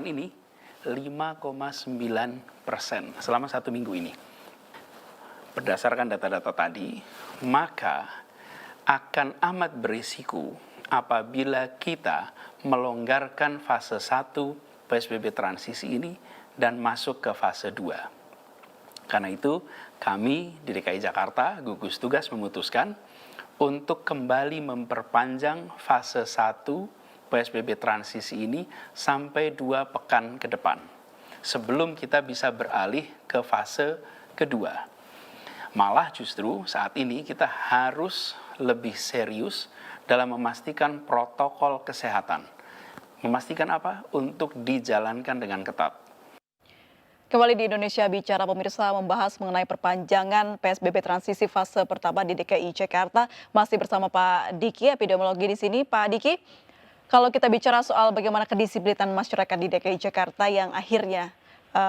penularan ini 5,9% selama 1 minggu ini. Berdasarkan data-data tadi, maka akan amat berisiko apabila kita melonggarkan fase 1 PSBB transisi ini dan masuk ke fase 2. Karena itu, kami di DKI Jakarta, gugus tugas memutuskan untuk kembali memperpanjang fase 1 PSBB transisi ini sampai 2 pekan ke depan, sebelum kita bisa beralih ke fase kedua. Malah justru saat ini kita harus lebih serius dalam memastikan protokol kesehatan. Memastikan apa? Untuk dijalankan dengan ketat. Kembali di Indonesia Bicara, pemirsa membahas mengenai perpanjangan PSBB transisi fase pertama di DKI Jakarta. Masih bersama Pak Diki, epidemiologi di sini. Pak Diki, kalau kita bicara soal bagaimana kedisiplinan masyarakat di DKI Jakarta yang akhirnya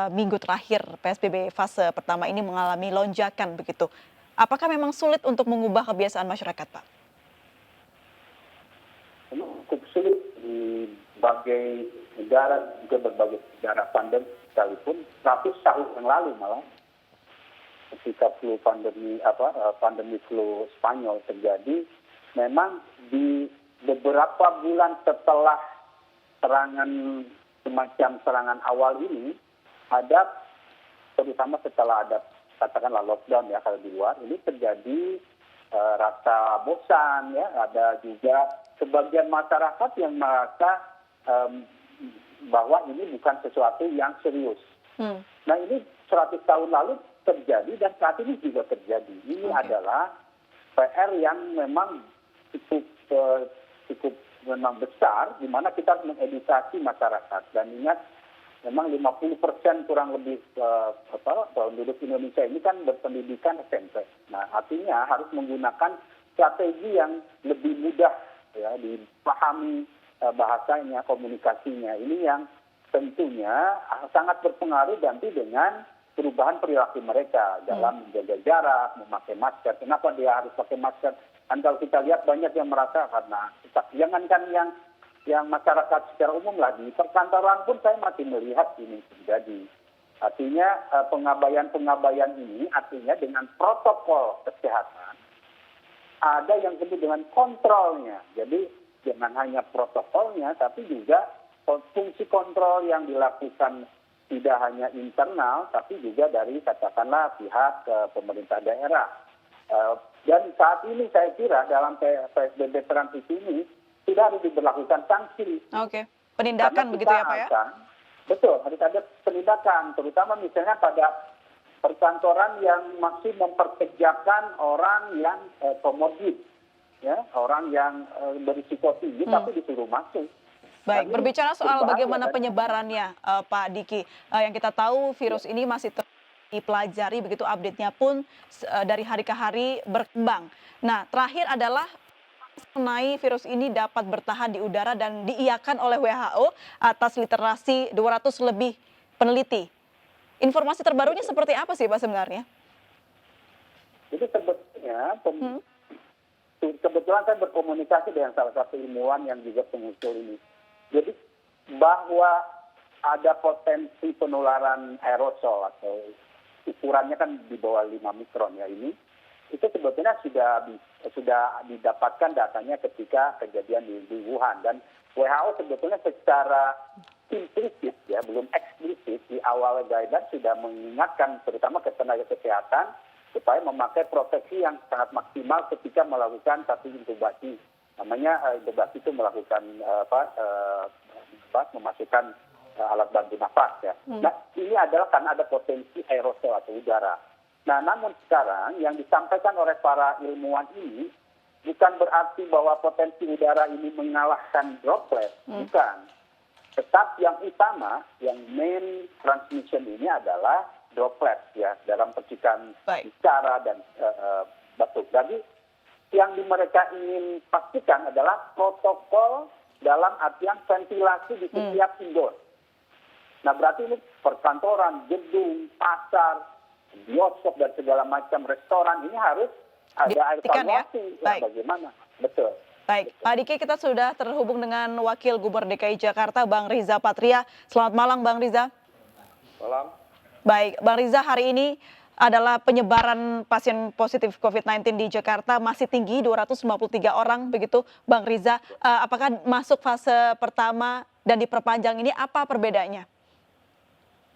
minggu terakhir PSBB fase pertama ini mengalami lonjakan begitu. Apakah memang sulit untuk mengubah kebiasaan masyarakat, Pak? Cukup sulit di berbagai negara, juga berbagai negara pandemi sekalipun 100 tahun yang lalu malah ketika pandemi flu Spanyol terjadi, memang di beberapa bulan setelah serangan awal ini ada, terutama setelah ada katakanlah lockdown ya kalau di luar, ini terjadi rasa bosan ya, ada juga sebagian masyarakat yang merasa bahwa ini bukan sesuatu yang serius. Nah ini 100 tahun lalu terjadi dan saat ini juga terjadi. Ini adalah PR yang memang cukup memang besar, di mana kita harus mengedukasi masyarakat. Dan ingat, memang 50% kurang lebih penduduk Indonesia ini kan berpendidikan SMP. Nah, artinya harus menggunakan strategi yang lebih mudah ya dipahami bahasanya, komunikasinya. Ini yang tentunya sangat berpengaruh nanti dengan perubahan perilaku mereka dalam menjaga jarak, memakai masker. Kenapa dia harus pakai masker? Kan kalau kita lihat banyak yang merasa karena jangankan yang masyarakat secara umum lah, di perkantoran pun saya masih melihat ini terjadi. Artinya pengabaian ini artinya dengan protokol kesehatan ada yang disebut dengan kontrolnya. Jadi jangan hanya protokolnya tapi juga fungsi kontrol yang dilakukan tidak hanya internal tapi juga dari katakanlah pihak pemerintah daerah. Dan saat ini saya kira dalam PSBB transisi ini tidak harus diberlakukan sanksi. Oke, penindakan begitu ya Pak ya? Betul, harus ada penindakan, terutama misalnya pada perkantoran yang masih memperkerjakan orang yang komorbid, ya, orang yang berisiko tinggi tapi disuruh masuk. Baik, berbicara soal bagaimana penyebarannya Pak Diki, yang kita tahu virus ini masih dipelajari, begitu update-nya pun dari hari ke hari berkembang. Nah, terakhir adalah mengenai virus ini dapat bertahan di udara dan diiyakan oleh WHO atas literasi 200 lebih peneliti. Informasi terbarunya seperti apa sih Pak sebenarnya? Jadi sebetulnya kebetulan saya berkomunikasi dengan salah satu ilmuwan yang juga pengusul ini. Jadi bahwa ada potensi penularan aerosol atau ukurannya kan di bawah 5 mikron ya ini, itu sebetulnya sudah didapatkan datanya ketika kejadian di Wuhan. Dan WHO sebetulnya secara implisit ya, belum eksplisit di awal guidance sudah mengingatkan terutama ke tenaga kesehatan supaya memakai proteksi yang sangat maksimal ketika melakukan satu intubasi. Namanya intubasi itu melakukan memasukkan alat bantu nafas ya. Nah ini adalah karena ada potensi aerosol atau udara. Nah namun sekarang yang disampaikan oleh para ilmuwan ini bukan berarti bahwa potensi udara ini mengalahkan droplet, bukan. Tetap yang utama, yang main transmission ini adalah droplet ya dalam percikan bicara dan batuk. Jadi yang mereka ingin pastikan adalah protokol dalam artian ventilasi di setiap indoor. Nah berarti ini perkantoran, gedung, pasar, bioskop dan segala macam restoran ini harus ada evaluasi ya, bagaimana. Betul. Baik, Pak Diki, kita sudah terhubung dengan Wakil Gubernur DKI Jakarta, Bang Riza Patria. Selamat malam, Bang Riza. Malam. Baik, Bang Riza, hari ini adalah penyebaran pasien positif COVID-19 di Jakarta masih tinggi, 253 orang, begitu Bang Riza. Apakah masuk fase pertama dan diperpanjang ini, apa perbedaannya?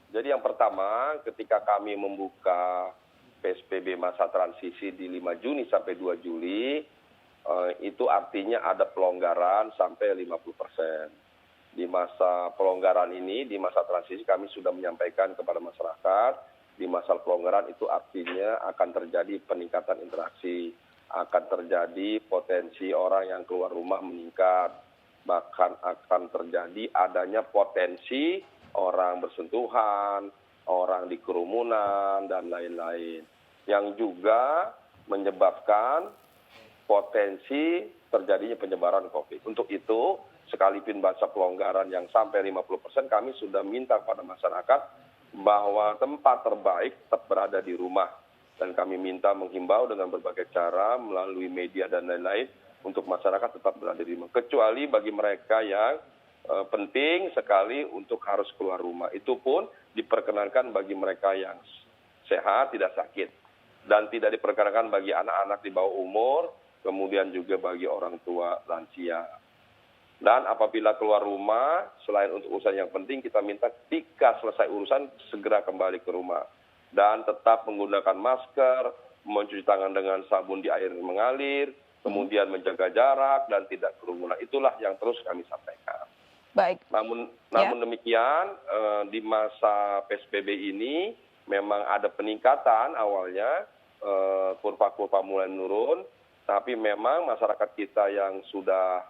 Jadi yang pertama, ketika kami membuka PSBB masa transisi di 5 Juni sampai 2 Juli, itu artinya ada pelonggaran sampai 50%. Di masa pelonggaran ini, di masa transisi kami sudah menyampaikan kepada masyarakat, di masa pelonggaran itu artinya akan terjadi peningkatan interaksi, akan terjadi potensi orang yang keluar rumah meningkat, bahkan akan terjadi adanya potensi orang bersentuhan, orang di kerumunan, dan lain-lain. Yang juga menyebabkan potensi terjadinya penyebaran COVID. Untuk itu, sekalipun masa pelonggaran yang sampai 50%, kami sudah minta kepada masyarakat bahwa tempat terbaik tetap berada di rumah. Dan kami minta menghimbau dengan berbagai cara melalui media dan lain-lain untuk masyarakat tetap berada di rumah. Kecuali bagi mereka yang penting sekali untuk harus keluar rumah. Itu pun diperkenankan bagi mereka yang sehat, tidak sakit. Dan tidak diperkenankan bagi anak-anak di bawah umur, kemudian juga bagi orang tua lansia. Dan apabila keluar rumah, selain untuk urusan yang penting, kita minta ketika selesai urusan, segera kembali ke rumah. Dan tetap menggunakan masker, mencuci tangan dengan sabun di air yang mengalir, kemudian menjaga jarak, dan tidak kerumunan. Itulah yang terus kami sampaikan. Baik. Namun demikian, di masa PSBB ini memang ada peningkatan awalnya, kurva-kurva mulai menurun, tapi memang masyarakat kita yang sudah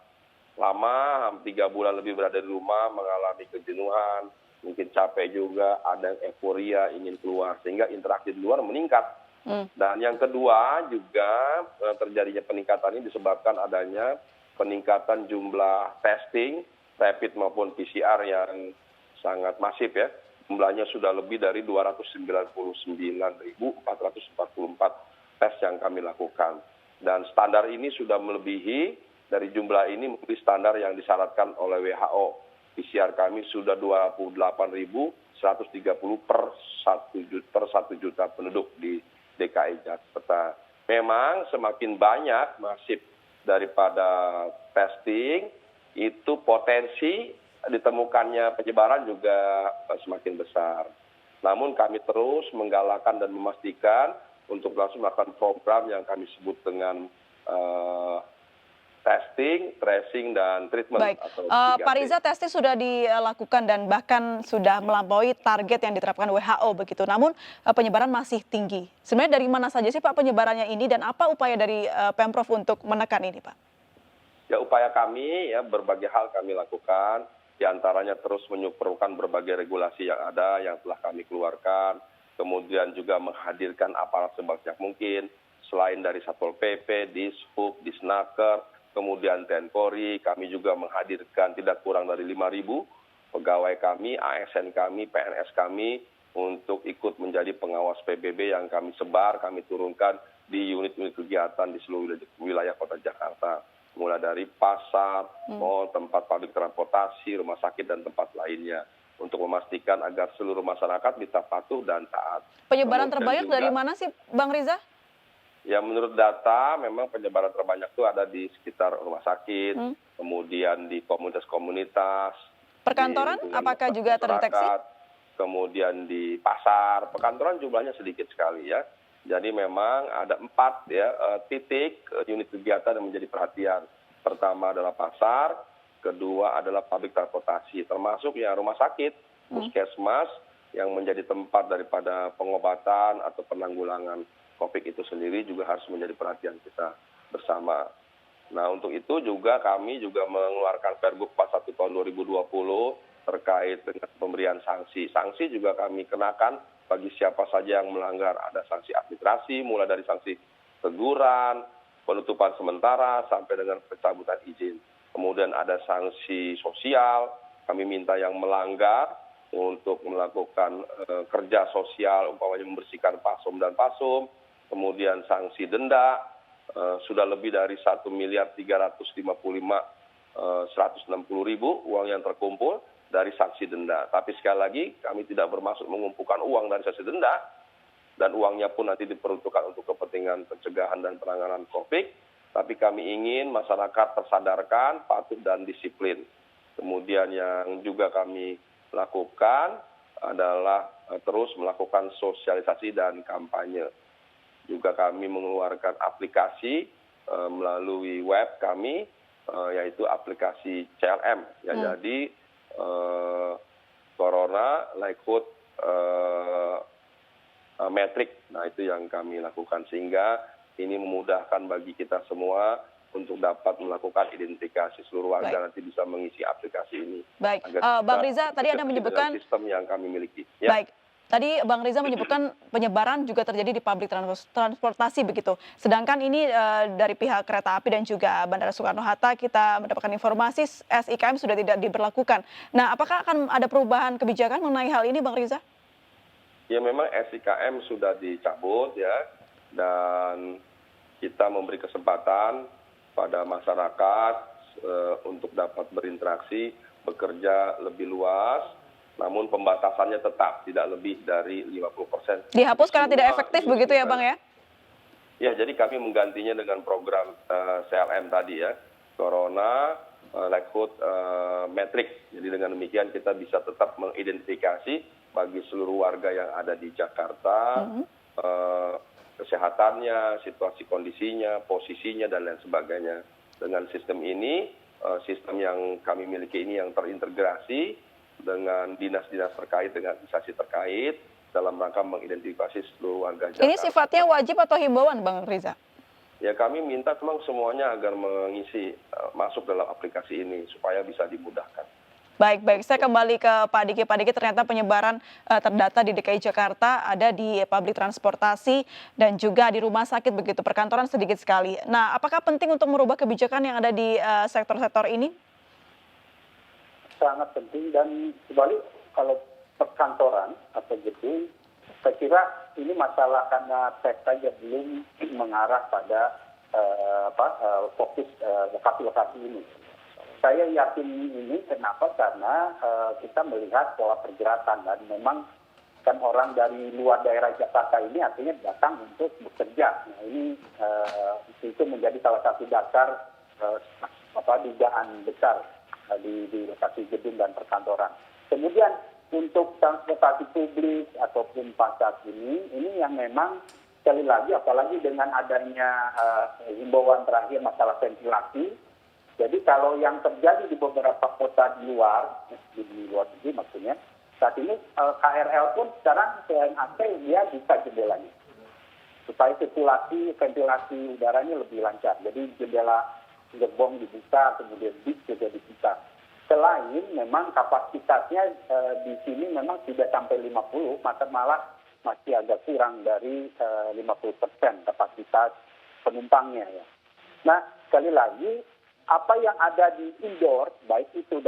lama, 3 bulan lebih berada di rumah, mengalami kejenuhan, mungkin capek juga, ada yang euforia ingin keluar, sehingga interaksi di luar meningkat. Dan yang kedua juga terjadinya peningkatan ini disebabkan adanya peningkatan jumlah testing, rapid maupun PCR yang sangat masif ya. Jumlahnya sudah lebih dari 299.444 tes yang kami lakukan. Dan standar ini sudah melebihi dari jumlah ini melebihi standar yang disyaratkan oleh WHO. PCR kami sudah 28.130 per 1 juta penduduk di DKI Jakarta. Memang semakin banyak masif daripada testing, itu potensi ditemukannya penyebaran juga semakin besar. Namun kami terus menggalakkan dan memastikan untuk langsung melakukan program yang kami sebut dengan testing, tracing, dan treatment. Baik, Pak Riza, testing sudah dilakukan dan bahkan sudah melampaui target yang diterapkan WHO begitu. Namun penyebaran masih tinggi. Sebenarnya dari mana saja sih Pak penyebarannya ini dan apa upaya dari Pemprov untuk menekan ini Pak? Ya, upaya kami ya berbagai hal kami lakukan, diantaranya terus menyempurnakan berbagai regulasi yang ada yang telah kami keluarkan, kemudian juga menghadirkan aparat sebanyak mungkin, selain dari Satpol PP, Dishub, Disnaker, kemudian TNI Polri, kami juga menghadirkan tidak kurang dari 5.000 pegawai kami, ASN kami, PNS kami, untuk ikut menjadi pengawas PBB yang kami sebar, kami turunkan di unit-unit kegiatan di seluruh wilayah Kota Jakarta. Mulai dari pasar, mall, tempat publik transportasi, rumah sakit, dan tempat lainnya. Untuk memastikan agar seluruh masyarakat bisa patuh dan taat. Penyebaran terbanyak dari mana sih Bang Riza? Ya, menurut data memang penyebaran terbanyak itu ada di sekitar rumah sakit, kemudian di komunitas-komunitas. Perkantoran apakah juga terdeteksi? Kemudian di pasar, perkantoran jumlahnya sedikit sekali ya. Jadi memang ada 4 titik unit kegiatan yang menjadi perhatian. Pertama adalah pasar, kedua adalah publik transportasi, termasuk ya rumah sakit, puskesmas yang menjadi tempat daripada pengobatan atau penanggulangan COVID itu sendiri juga harus menjadi perhatian kita bersama. Nah, untuk itu juga kami juga mengeluarkan Pergub 41 tahun 2020 terkait dengan pemberian sanksi. Sanksi juga kami kenakan bagi siapa saja yang melanggar. Ada sanksi administrasi, mulai dari sanksi teguran, penutupan sementara, sampai dengan pencabutan izin. Kemudian ada sanksi sosial, kami minta yang melanggar untuk melakukan kerja sosial, umpamanya membersihkan pasum dan pasum, kemudian sanksi denda, sudah lebih dari 1.355.160.000 uang yang terkumpul dari saksi denda. Tapi sekali lagi kami tidak bermaksud mengumpulkan uang dari saksi denda, dan uangnya pun nanti diperuntukkan untuk kepentingan pencegahan dan penanganan COVID. Tapi kami ingin masyarakat tersadarkan, patuh dan disiplin. Kemudian yang juga kami lakukan adalah terus melakukan sosialisasi dan kampanye. Juga kami mengeluarkan aplikasi melalui web kami, yaitu aplikasi CLM. Ya, jadi Corona Likelihood Metric. Nah, itu yang kami lakukan sehingga ini memudahkan bagi kita semua untuk dapat melakukan identifikasi seluruh warga. Nanti bisa mengisi aplikasi ini. Baik, Bang Riza, tadi Anda menyebutkan sistem yang kami miliki. Ya. Baik. Tadi Bang Riza menyebutkan penyebaran juga terjadi di publik transportasi begitu. Sedangkan ini dari pihak kereta api dan juga Bandara Soekarno-Hatta kita mendapatkan informasi SIKM sudah tidak diberlakukan. Nah, apakah akan ada perubahan kebijakan mengenai hal ini, Bang Riza? Ya, memang SIKM sudah dicabut ya, dan kita memberi kesempatan pada masyarakat untuk dapat berinteraksi, bekerja lebih luas. Namun pembatasannya tetap tidak lebih dari 50%. Dihapus karena tidak efektif begitu ya Bang ya? Ya, jadi kami menggantinya dengan program CLM tadi ya, Corona Likelihood Metric. Jadi dengan demikian kita bisa tetap mengidentifikasi bagi seluruh warga yang ada di Jakarta, kesehatannya, situasi kondisinya, posisinya, dan lain sebagainya. Dengan sistem ini, sistem yang kami miliki ini yang terintegrasi dengan dinas-dinas terkait, dengan instansi terkait dalam rangka mengidentifikasi seluruh warga Jakarta. Ini sifatnya wajib atau himbauan, Bang Riza? Ya, kami minta memang semuanya agar mengisi masuk dalam aplikasi ini supaya bisa dimudahkan. Baik, saya kembali ke Pak Diki. Pak Diki, ternyata penyebaran terdata di DKI Jakarta ada di publik transportasi dan juga di rumah sakit begitu, perkantoran sedikit sekali. Nah, apakah penting untuk merubah kebijakan yang ada di sektor-sektor ini? Sangat penting, dan kembali kalau perkantoran atau gedung, saya kira ini masalah karena tes saja belum mengarah pada fokus lokasi-lokasi ini. Saya yakin ini kenapa? Karena kita melihat pola pergerakan, dan memang kan orang dari luar daerah Jakarta ini artinya datang untuk bekerja. Nah, ini itu menjadi salah satu dasar dugaan besar di lokasi gedung dan perkantoran. Kemudian untuk transportasi publik ataupun pasar ini yang memang sekali lagi, apalagi dengan adanya himbauan terakhir masalah ventilasi. Jadi kalau yang terjadi di beberapa kota di luar negeri maksudnya, saat ini KRL pun sekarang selain AC dia bisa jendelanya supaya sirkulasi ventilasi udaranya lebih lancar. Jadi jendela gerbong dibuka, kemudian bis juga dibuka. Selain memang kapasitasnya di sini memang tidak sampai 50, maka malah masih agak kurang dari 50% kapasitas penumpangnya ya. Nah, sekali lagi apa yang ada di indoor, baik itu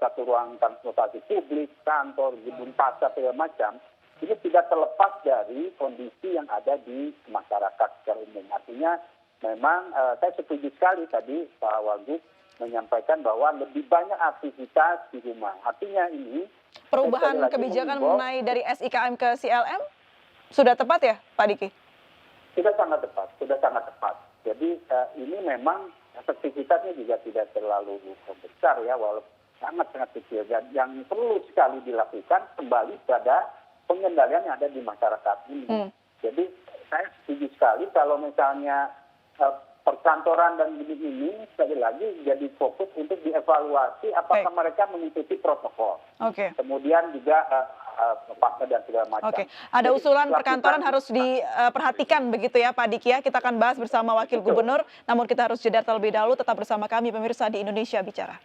satu ruang transportasi publik, kantor, gedung pasar segala macam, ini tidak terlepas dari kondisi yang ada di masyarakat secara umum. Artinya memang saya setuju sekali tadi Pak Wagub menyampaikan bahwa lebih banyak aktivitas di rumah. Artinya ini perubahan kebijakan mengenai dari SIKM ke CLM sudah tepat ya Pak Diki? Sudah sangat tepat. Jadi ini memang efektivitasnya juga tidak terlalu besar ya, walaupun sangat kecil. Dan yang perlu sekali dilakukan kembali pada pengendalian yang ada di masyarakat ini. Jadi saya setuju sekali kalau misalnya perkantoran dan gedung ini sekali lagi jadi fokus untuk dievaluasi apakah mereka mengikuti protokol. Kemudian juga pasar dan segala macam. Ada usulan perkantoran harus diperhatikan begitu ya Pak Diki ya. Kita akan bahas bersama Wakil Gubernur, namun kita harus jeda terlebih dahulu. Tetap bersama kami pemirsa di Indonesia Bicara.